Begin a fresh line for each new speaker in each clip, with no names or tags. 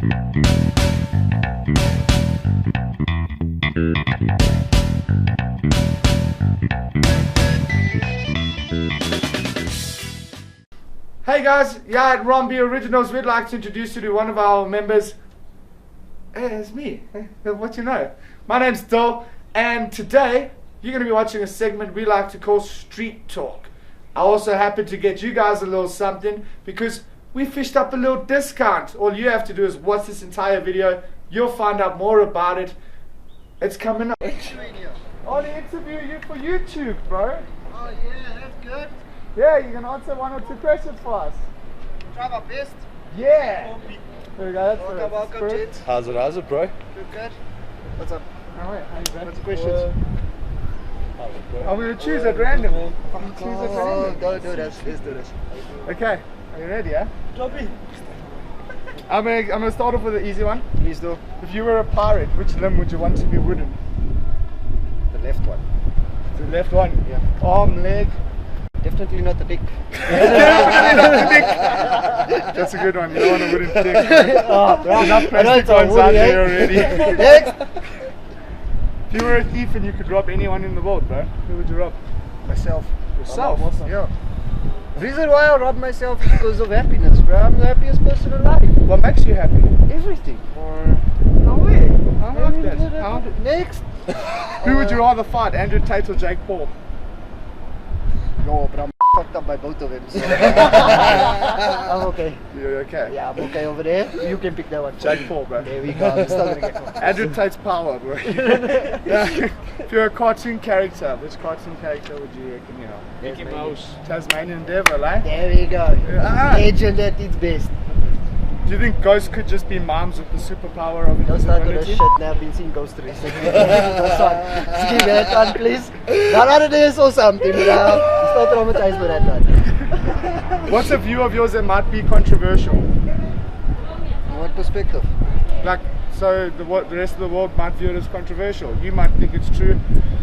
Hey guys, yeah, at Romby Originals, we'd like to introduce you to one of our members. Hey, it's me. What you know? My name's Dill, and today you're going to be watching a segment we like to call Street Talk. I also happen to get you guys a little something because we fished up a little discount. All you have to do is watch this entire video. You'll find out more about it. It's coming up. Oh, the interview you for YouTube, bro.
Oh yeah, that's good.
Yeah, you can answer one or two questions for us.
Try my best.
Yeah. There we go. That's
Welcome, gents.
How's it, bro?
Good. What's up?
Alright, how you been?
What's the questions?
I'm going to choose at random.
Go do this. Let's do this.
Okay, are you ready, yeah? I'm gonna start off with an easy one.
Please do.
If you were a pirate, which limb would you want to be wooden?
The left one.
The left one?
Yeah.
Arm, leg?
Definitely not the dick.
Definitely not the dick. That's a good one. You don't want a wooden dick. There's enough plastic ones out there already.
Next.
If you were a thief and you could rob anyone in the world, bro, who would you rob?
Myself.
Yourself?
Awesome. Yeah. The reason why I rob myself is because of happiness, bro. I'm the happiest person alive.
What makes you happy?
Everything.
Oh yeah, I like that.
Next.
Who would you rather fight, Andrew Tate or Jake Paul?
No, but I'm fucked up by both of them. So. I'm okay.
You're okay?
Yeah, I'm okay over there. You can pick that one.
Jake Paul, bro.
There we go. I'm still gonna get one.
Andrew Tate's power, bro. Yeah. If you're a cartoon character, which cartoon character would you reckon you are?
Mickey Mouse.
Tasmanian Devil, like?
There we go. Legend at its best.
Do you think ghosts could just be moms with the superpower of
Don't start with this
invisibility?
shit now. I've been seeing ghost recently. Don't start. Just give me that one, please. Not out of this or something, but I'm still traumatized by that one.
What's a view of yours that might be controversial?
In what perspective?
Like, so the rest of the world might view it as controversial. You might think it's true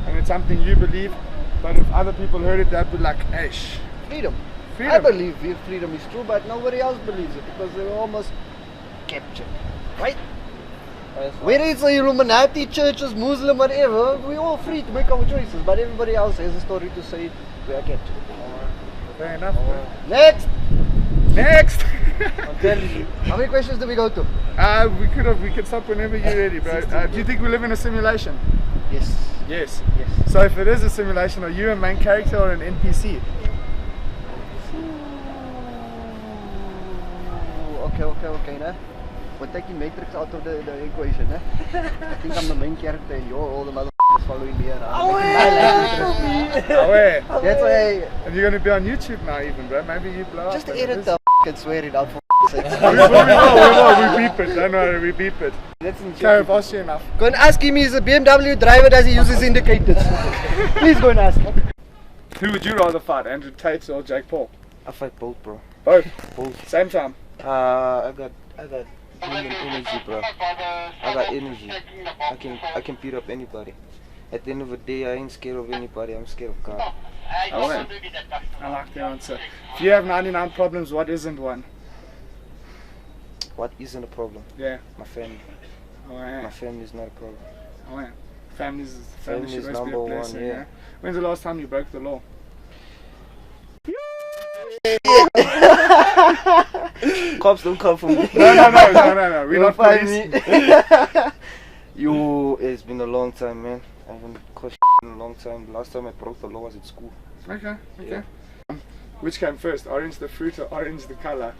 and it's something you believe, but if other people heard it, they'd be like, eish.
Freedom.
Freedom.
I believe freedom is true, but nobody else believes it because they were almost captured. Right? Whether it's a Illuminati, churches, Muslim, whatever, we're all free to make our choices, but everybody else has a story to say we are captured.
Fair enough, bro.
Next!
Next!
I'm telling you. How many questions do we go to?
We could stop whenever you're ready, bro. Do you think we live in a simulation?
Yes.
Yes.
Yes.
So if it is a simulation, are you a main character or an NPC?
Okay, nah. We're taking Matrix out of the equation, nah. I think I'm the main character and you're all the motherfuckers following me around. That's why.
And you're going to be on YouTube now even, bro. Maybe you blow
Just
up.
edit the and swear it out for sake.
We will. We beep it. Don't worry, we beep it.
That's in
Okay, I've asked you enough.
Go and ask him, he's a BMW driver, does he use his indicators? Please go and ask him.
Who would you rather fight, Andrew Tate or Jake Paul?
I fight both, bro.
Both?
Both.
Same time?
I got human energy, bro. I got energy. I can beat up anybody. At the end of the day, I ain't scared of anybody. I'm scared of God.
Oh, man. I like the answer. If you have 99 problems, what isn't one?
What isn't a problem?
Yeah.
My family.
Oh, yeah.
My family is not a problem.
Oh, yeah. Family
Family
should
is
always be a
number
blessing,
one, yeah.
When's the last time you broke the law?
Cops don't come for me.
No. We're not police.
Yo, it's been a long time, man. I haven't caught in a long time. The last time I broke the law was at school.
Okay.
Yeah.
Which came first, orange the fruit or orange the color?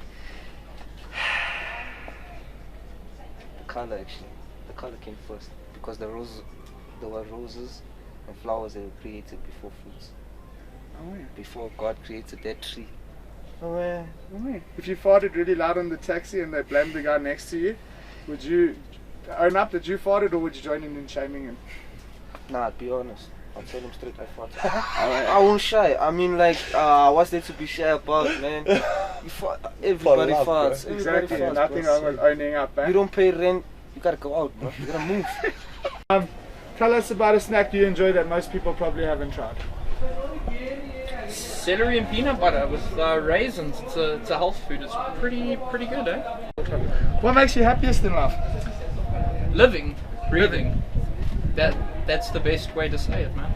The color, actually. The color came first because there were roses and flowers that were created before fruits.
Oh, yeah.
Before God created that tree.
Oh, yeah. If you farted really loud on the taxi and they blamed the guy next to you, would you own up that you farted or would you join in shaming him?
Nah, I'd be honest. I'll tell him straight I fart. I won't shy. I mean, like, what's there to be shy about, man? Everybody farts.
Exactly.
Everybody farts,
Nothing
bro.
wrong with owning up, eh?
You don't pay rent, you gotta go out, bro. You gotta move.
Tell us about a snack you enjoy that most people probably haven't tried.
Celery and peanut butter with raisins. It's a health food. It's pretty good, eh?
What makes you happiest in life?
Living, breathing. That's the best way to say it, man.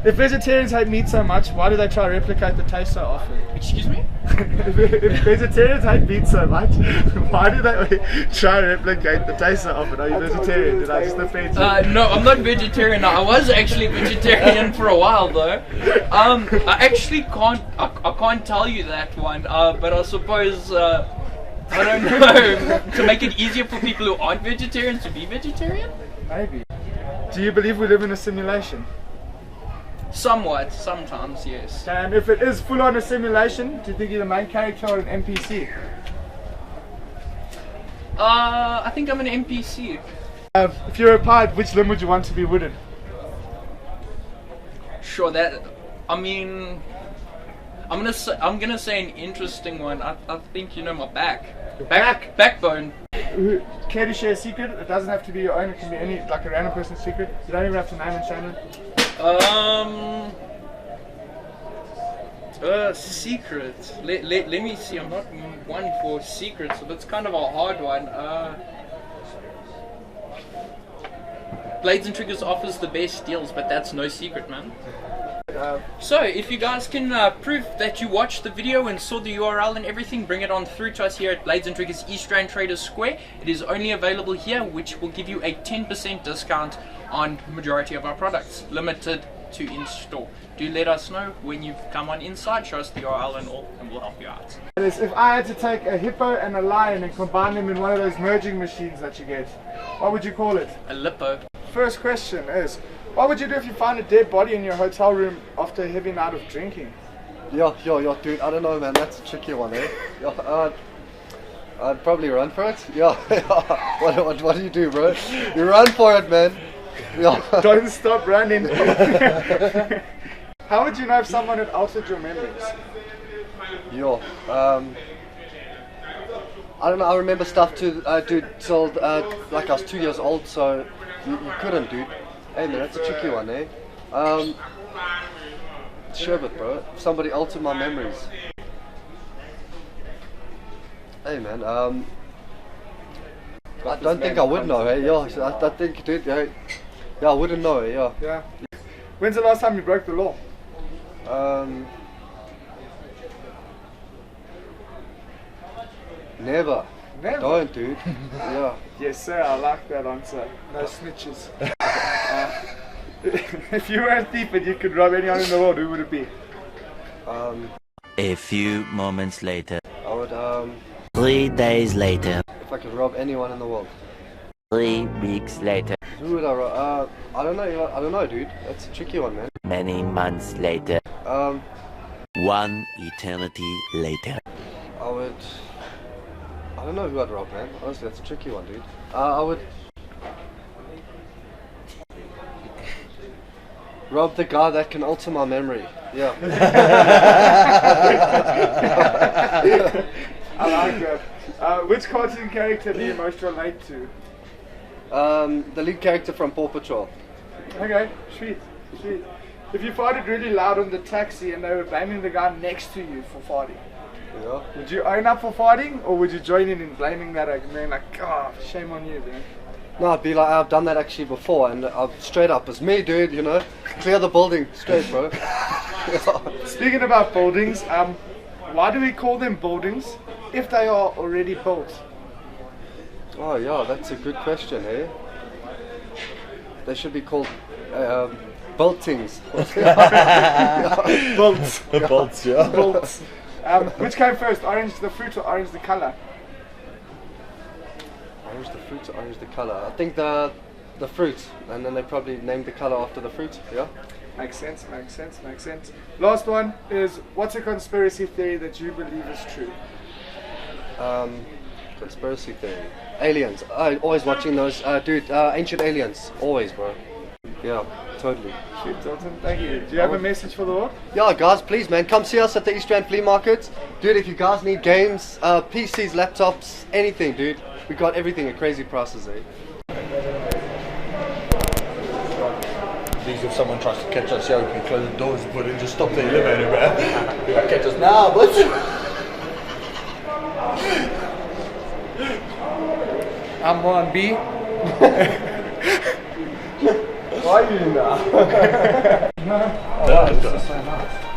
If vegetarians hate meat so much, why do they try to replicate the taste so often?
Excuse me?
If vegetarians hate meat so much, why do they try to replicate the taste so often? Are you vegetarian? Did I just offend you?
No, I'm not vegetarian. I was actually vegetarian for a while though. I actually can't tell you that one. But I suppose I don't know, to make it easier for people who aren't vegetarians to be vegetarian.
Maybe. Do you believe we live in a simulation?
Somewhat, sometimes, yes.
And if it is full on a simulation, do you think you're the main character or an NPC?
I think I'm an NPC.
If you're a pirate, which limb would you want to be wooden?
Sure, I mean, I'm gonna say an interesting one. I think you know my backbone.
Care to share a secret? It doesn't have to be your own, it can be any, like a random person's secret. You don't even have to name and shame it.
Secret. Let me see. I'm not one for secrets, so that's kind of a hard one. Blades and Triggers offers the best deals, but that's no secret, man. So, if you guys can prove that you watched the video and saw the URL and everything, bring it on through to us here at Blades and Triggers East Rand Traders Square. It is only available here, which will give you a 10% discount on the majority of our products, limited to in-store. Do let us know when you've come on inside, show us the URL and all, and we'll help you out.
If I had to take a hippo and a lion and combine them in one of those merging machines that you get, what would you call it?
A lipo.
First question is, what would you do if you find a dead body in your hotel room after a heavy night of drinking?
Yo, dude, I don't know, man, that's a tricky one, eh? I'd probably run for it. Yeah, what do you do, bro? You run for it, man. Yeah.
Don't stop running. How would you know if someone had altered your memories?
Yo, I don't know, I remember stuff dude, till like I was 2 years old, so you couldn't, dude. Hey man, that's a tricky one, eh? Sherbet, bro. Somebody altered my memories. Hey man, I don't think I would know, eh? Yeah, I think, dude, yeah, I wouldn't know, eh? Yeah.
Yeah. When's the last time you broke the law?
Never.
Never?
Don't, dude. Yeah.
Yes sir, I like that answer. No snitches. If you were a thief and you could rob anyone in the world, who would it be?
A few moments later.
I would,
3 days later.
if I could rob anyone in the world.
3 weeks later.
Who would I rob? I don't know, dude. That's a tricky one, man.
Many months later. 1 eternity later.
I don't know who I'd rob, man. Honestly, that's a tricky one, dude. I would rob the guy that can alter my memory. Yeah.
I like that. Which cartoon character do you most relate to?
The lead character from Paw Patrol.
Okay, sweet. If you farted really loud on the taxi and they were blaming the guy next to you for farting,
Yeah.
would you own up for farting, or would you join in blaming that and being like, oh, shame on you, man?
No, I'd be like, I've done that actually before, and straight up, it's me, dude, you know? Clear the building, straight, bro.
Speaking about buildings, why do we call them buildings if they are already built?
Oh, yeah, that's a good question, eh? They should be called built-ings.
Bolts.
Bolts, yeah.
Bolts. Which came first, orange the fruit or orange the colour?
Orange the fruit or orange the colour? I think the fruit, and then they probably named the colour after the fruit, yeah?
Makes sense. Last one is, what's a conspiracy theory that you believe is true?
Conspiracy theory. Aliens. Always watching those, dude, ancient aliens. Always, bro. Yeah, totally.
Shoot, Dalton, thank you. Do you have a message for the world?
Yeah, guys, please, man, come see us at the East Rand Flea Market. Dude, if you guys need games, PCs, laptops, anything, dude, we got everything at crazy prices, eh?
Please, if someone tries to catch us here, we can close the doors, but then just stop the elevator, man. Catch us now, but.
I'm on B.
Why are you now?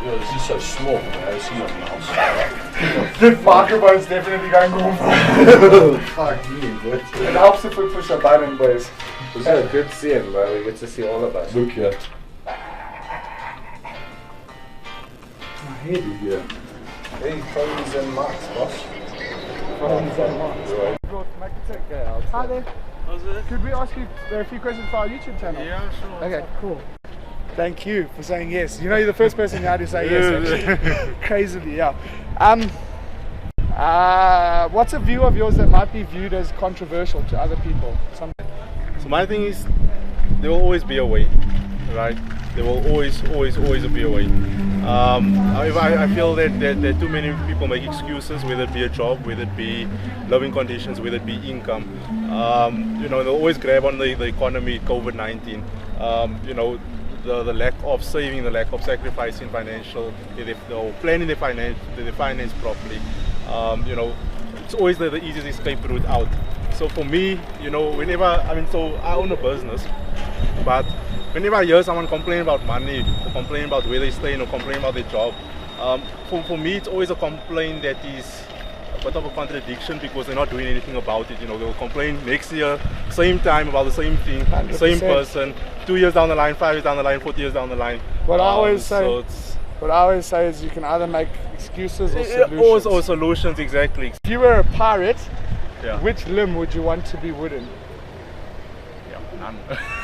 Yo, this is so small, man. This is not mouse.
The microphone's definitely going cool.
Fuck me, good.
It helps if we push a button, boys. It's a good seeing, bro. We get to see all of us.
Look here.
My head is here.
Hey, phones and mics, boss.
Phones and mics. Hi there. Could we ask you a few questions for our YouTube channel?
Yeah, sure.
Okay, cool. Thank you for saying yes. You know, you're the first person here to say yes, actually. Crazily, yeah. What's a view of yours that might be viewed as controversial to other people?
So my thing is, there will always be a way, right? There will always be a way. However, I feel that too many people make excuses, whether it be a job, whether it be living conditions, whether it be income. You know, they'll always grab on the economy, COVID-19. You know, the lack of saving, the lack of sacrificing financial, or planning their finance properly. You know, it's always the easiest escape route out. So for me, you know, whenever, so I own a business, but whenever I hear someone complain about money, or complain about where they're staying, or complain about their job, for me it's always a complaint that is a bit of a contradiction, because they're not doing anything about it. You know, they'll complain next year, same time, about the same thing, 100%. Same person, 2 years down the line, 5 years down the line, 40 years down the line.
What I always say is you can either make excuses or solutions.
Or solutions, exactly.
If you were a pirate,
yeah,
which limb would you want to be wooden?
Yeah, none.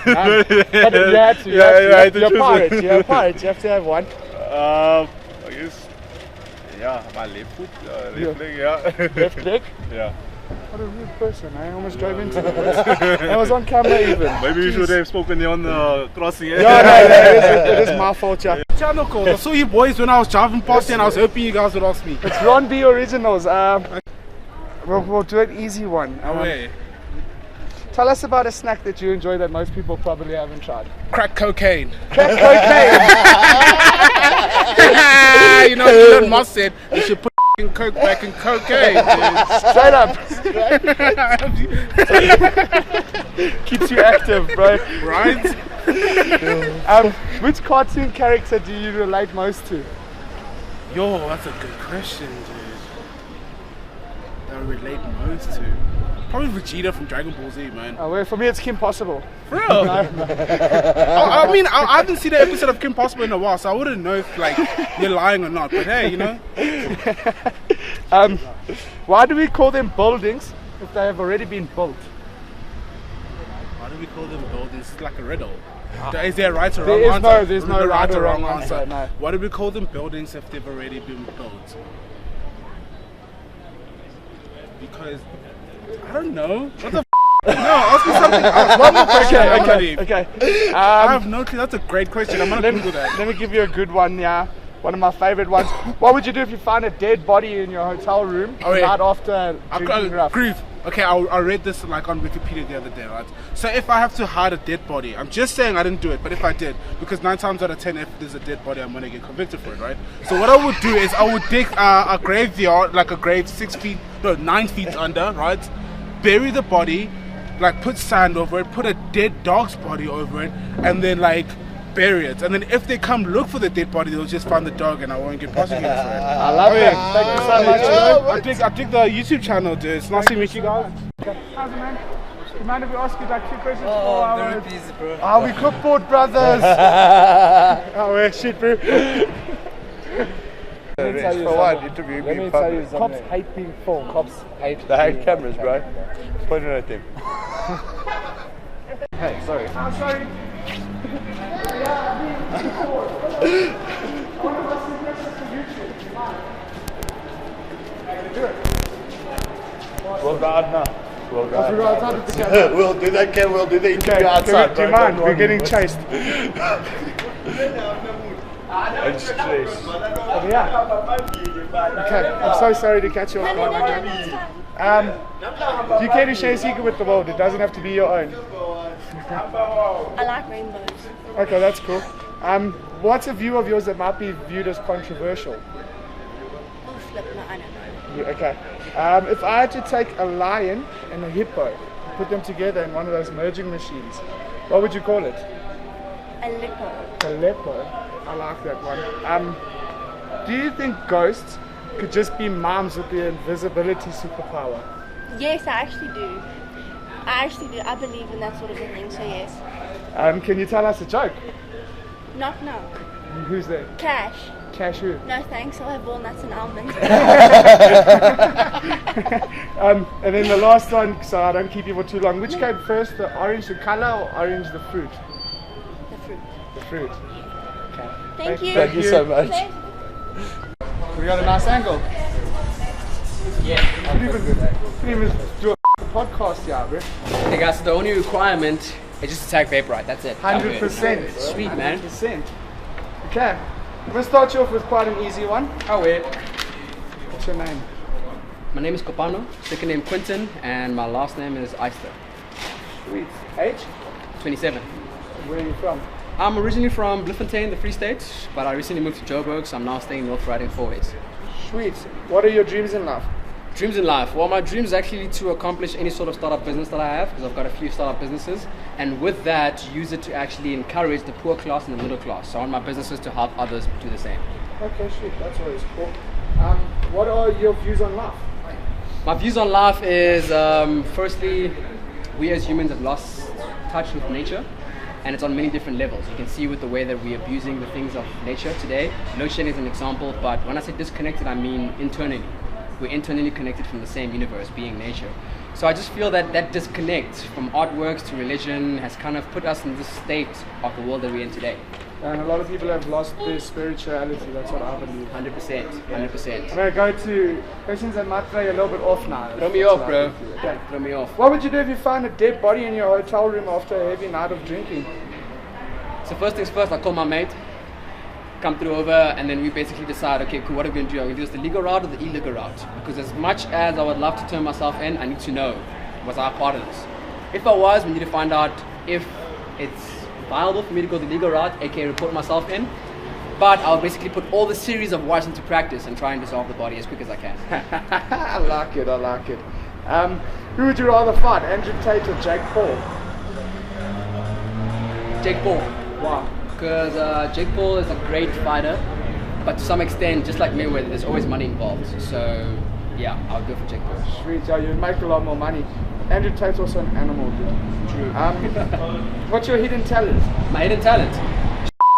None. But you had to. You're a pirate. You're a pirate. You have to have one.
I guess, yeah, my left foot, left leg, yeah.
Left leg?
Yeah.
What a rude person, I almost drove into it. I was on camera even.
Maybe you should have spoken on the crossing.
Yeah, no, it is my fault, yeah.
Channel call. I saw you boys when I was driving past and I was hoping you guys would ask me.
It's Ron B Originals. We'll do an easy one. Tell us about a snack that you enjoy that most people probably haven't tried.
Crack cocaine.
Crack cocaine!
You know, Elon Musk said you should put coke back in cocaine.
Straight up. Keeps you active, bro.
Right?
Which cartoon character do you relate most to?
Yo, that's a good question, dude. That I relate most to. Probably Vegeta from Dragon Ball Z, man.
Well, for me, it's Kim Possible.
For real? No. I mean, I haven't seen an episode of Kim Possible in a while, so I wouldn't know if, like, you're lying or not. But hey, you know.
Why do we call them buildings if they have already been built?
Why do we call them buildings? It's like a riddle. Is there a right or wrong answer?
No, there's no right or wrong answer. No.
Why do we call them buildings if they've already been built? Because I don't know. What the No, ask me something else. One more question.
Okay.
I have no clue. That's a great question. I'm gonna Google that.
Let me give you a good one, yeah. One of my favorite ones. What would you do if you found a dead body in your hotel room right after drinking rough?
Grief. Okay, I read this like on Wikipedia the other day, right? So if I have to hide a dead body, I'm just saying I didn't do it, but if I did, because 9 times out of 10, if there's a dead body, I'm gonna get convicted for it, right? So what I would do is I would dig a graveyard, like a grave 9 feet under, right? Bury the body, like put sand over it, put a dead dog's body over it, and then like bury it. And then if they come look for the dead body, they'll just find the dog and I won't get prosecuted for it.
I love it. Thank you so much.
I think the YouTube channel, dude. It's nice to meet you guys.
How's it, man? Do you mind if we ask you like 2 questions for
very busy, bro.
We cookboard brothers. Shit, bro.
For what? Interview me in public.
Cops hate being filmed. Cops hate.
They hate cameras, bro. Point it at them.
Hey, sorry. I'm sorry.
We'll go out now.
We'll do
that, Ken. We'll do the interview outside.
Do you mind? We're getting chased.
And stress.
Okay, I'm so sorry to catch you off guard. Do you care to share a secret with the world? It doesn't have to be your own.
I like rainbows.
Okay, that's cool. What's a view of yours that might be viewed as controversial?
Oh, flip, no, I don't know.
Okay. If I had to take a lion and a hippo put them together in one of those merging machines, what would you call it? Aleppo. I like that one. Do you think ghosts could just be moms with the invisibility superpower?
Yes, I actually do. I believe in that sort of a thing, so yes.
Can you tell us a joke?
Knock knock.
Who's there?
Cash.
Cash who?
No thanks, I'll have walnuts and almonds.
And then the last one, so I don't keep you for too long. Which came first, the orange the color or orange the fruit?
The fruit.
The fruit. Okay.
Thank you.
Thank you so much.
We got a nice angle.
Yeah.
Couldn't even do a podcast here, bro.
Hey guys, so the only requirement is just to tag vaperite, that's it.
100%.
Sweet, man.
100%. Okay. I'm going to start you off with quite an easy one.
Oh wait.
What's your name?
My name is Copano, second name Quinton, and my last name is Eister.
Sweet. Age?
27.
Where are you from?
I'm originally from Bloemfontein, the Free State, but I recently moved to Joburg, so I'm now staying in North Riding 4ways.
Sweet. What are your dreams in life?
Dreams in life? Well, my dream is actually to accomplish any sort of startup business that I have, because I've got a few startup businesses, and with that, use it to actually encourage the poor class and the middle class. So I want my businesses to help others do the same.
Okay, sweet. That's always cool. What are your views on life?
My views on life is, firstly, we as humans have lost touch with nature, and it's on many different levels. You can see with the way that we're abusing the things of nature today. Load shedding is an example, but when I say disconnected, I mean internally. We're internally connected from the same universe, being nature. So I just feel that that disconnect from artworks to religion has kind of put us in this state of the world that we're in today.
And a lot of people have lost their spirituality, that's what I believe.
100%, 100%.
I'm going to go to questions that might throw you a little bit off now.
Throw me off, bro.
Okay.
Throw me off.
What would you do if you found a dead body in your hotel room after a heavy night of drinking?
So first things first, I call my mate, come through over, and then we basically decide, okay, cool, what are we going to do? Are we going to do this the legal route or the illegal route? Because as much as I would love to turn myself in, I need to know, was I part of this? If I was, we need to find out if it's viable for me to go the legal route, aka report myself in. But I'll basically put all the series of wires into practice and try and dissolve the body as quick as I can.
I like it, I like it. Who would you rather fight, Andrew Tate or Jake Paul?
Jake Paul.
Wow.
Because Jake Paul is a great fighter, but to some extent, just like Mayweather, there's always money involved. So, yeah, I'll go for Jake Paul.
Sweet, yeah, you make a lot more money. Andrew Tate's also an animal, dude.
True.
What's your hidden talent?
My hidden talent?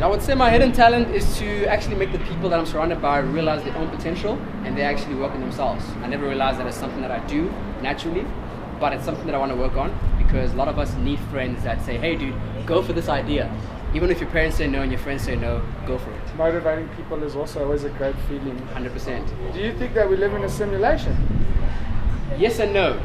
I would say my hidden talent is to actually make the people that I'm surrounded by realize their own potential and they actually work on themselves. I never realized that it's something that I do naturally, but it's something that I want to work on because a lot of us need friends that say, hey dude, go for this idea. Even if your parents say no and your friends say no, go for it.
Motivating people is also always a great feeling.
100%.
Do you think that we live in a simulation?
Yes and no.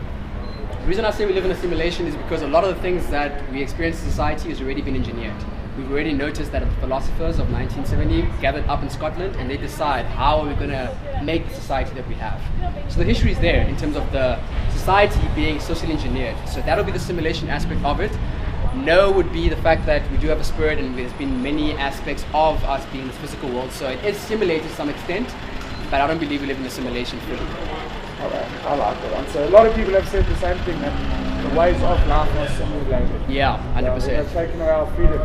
The reason I say we live in a simulation is because a lot of the things that we experience in society has already been engineered. We've already noticed that the philosophers of 1970 gathered up in Scotland and they decide how are we going to make the society that we have. So the history is there in terms of the society being socially engineered. So that'll be the simulation aspect of it. No would be the fact that we do have a spirit and there's been many aspects of us being in the physical world. So it is simulated to some extent, but I don't believe we live in a simulation fully.
Alright, I like that. So a lot of people have said the same thing, that the ways of life are simulated.
Yeah, 100%.
They've taken away our freedom.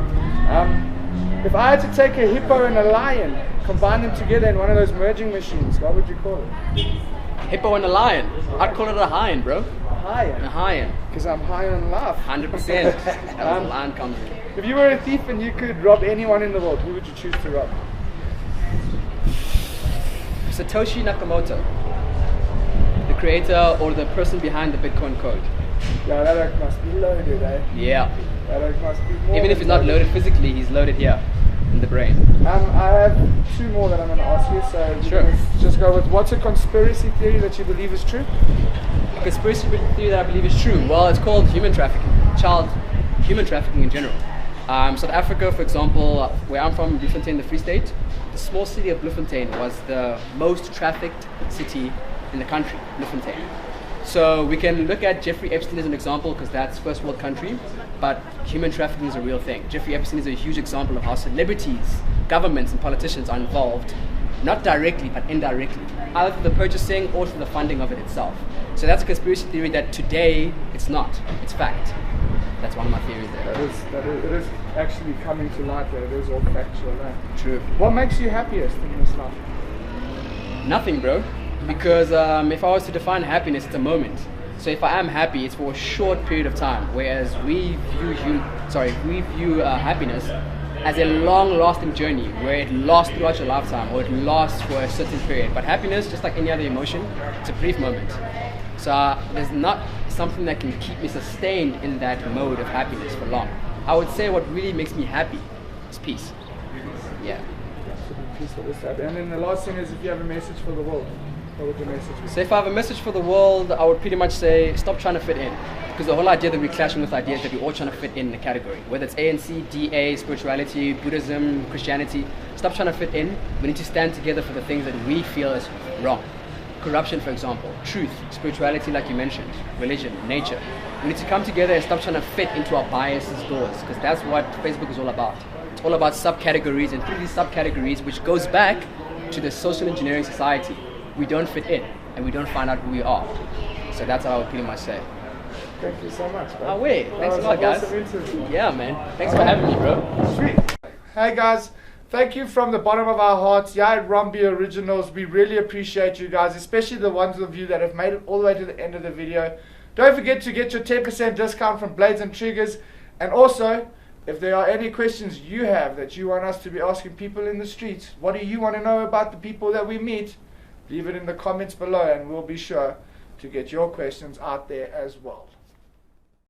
If I had to take a hippo and a lion, combine them together in one of those merging machines, what would you call it?
Hippo and a lion? I'd call it a hind, bro.
A lion?
A hind.
Because I'm high on life.
100%. That's where the lion comes in.
If you were a thief and you could rob anyone in the world, who would you choose to rob?
Satoshi Nakamoto. The creator or the person behind the Bitcoin code.
Yeah, that must be loaded, eh?
Yeah.
That must be more.
Even if he's not loaded physically, he's loaded here in the brain.
I have two more that I'm going to ask you, so
sure.
Let's just go with what's a conspiracy theory that you believe is true?
A conspiracy theory that I believe is true? Well, it's called human trafficking, human trafficking in general. South Africa, for example, where I'm from, Bloemfontein, the Free State, the small city of Bloemfontein was the most trafficked city in the country, Bloemfontein. So we can look at Jeffrey Epstein as an example because that's first world country, but human trafficking is a real thing. Jeffrey Epstein is a huge example of how celebrities, governments and politicians are involved not directly but indirectly, either through the purchasing or through the funding of it itself. So that's a conspiracy theory that today it's not, it's fact. That's one of my theories there.
It is actually coming to light that it is all factual.
True.
What makes you happiest in this life?
Nothing, bro. Because if I was to define happiness, it's a moment. So if I am happy, it's for a short period of time. Whereas we view happiness as a long-lasting journey, where it lasts throughout your lifetime, or it lasts for a certain period. But happiness, just like any other emotion, it's a brief moment. So there's not something that can keep me sustained in that mode of happiness for long. I would say what really makes me happy is peace. Yeah.
And then the last thing is, if you have a message for the world, what would your message be?
So if I have a message for the world, I would pretty much say stop trying to fit in. Because the whole idea that we're clashing with ideas that we're all trying to fit in a category, whether it's ANC, DA, spirituality, Buddhism, Christianity, stop trying to fit in. We need to stand together for the things that we feel is wrong. Corruption, for example, truth, spirituality like you mentioned, religion, nature. We need to come together and stop trying to fit into our biases doors, because that's what Facebook is all about. It's all about subcategories, and through these subcategories, which goes back to the social engineering society, we don't fit in and we don't find out who we are. So that's how I would pretty much say.
Thank you so much, bro.
Oh wait, thanks a lot, guys.
Awesome.
Yeah, man. Thanks for having me, bro.
Sweet. Hey guys, thank you from the bottom of our hearts. Yeah, at Rombi Originals, we really appreciate you guys, especially the ones of you that have made it all the way to the end of the video. Don't forget to get your 10% discount from Blades and Triggers. And also, if there are any questions you have that you want us to be asking people in the streets, what do you want to know about the people that we meet? Leave it in the comments below and we'll be sure to get your questions out there as well.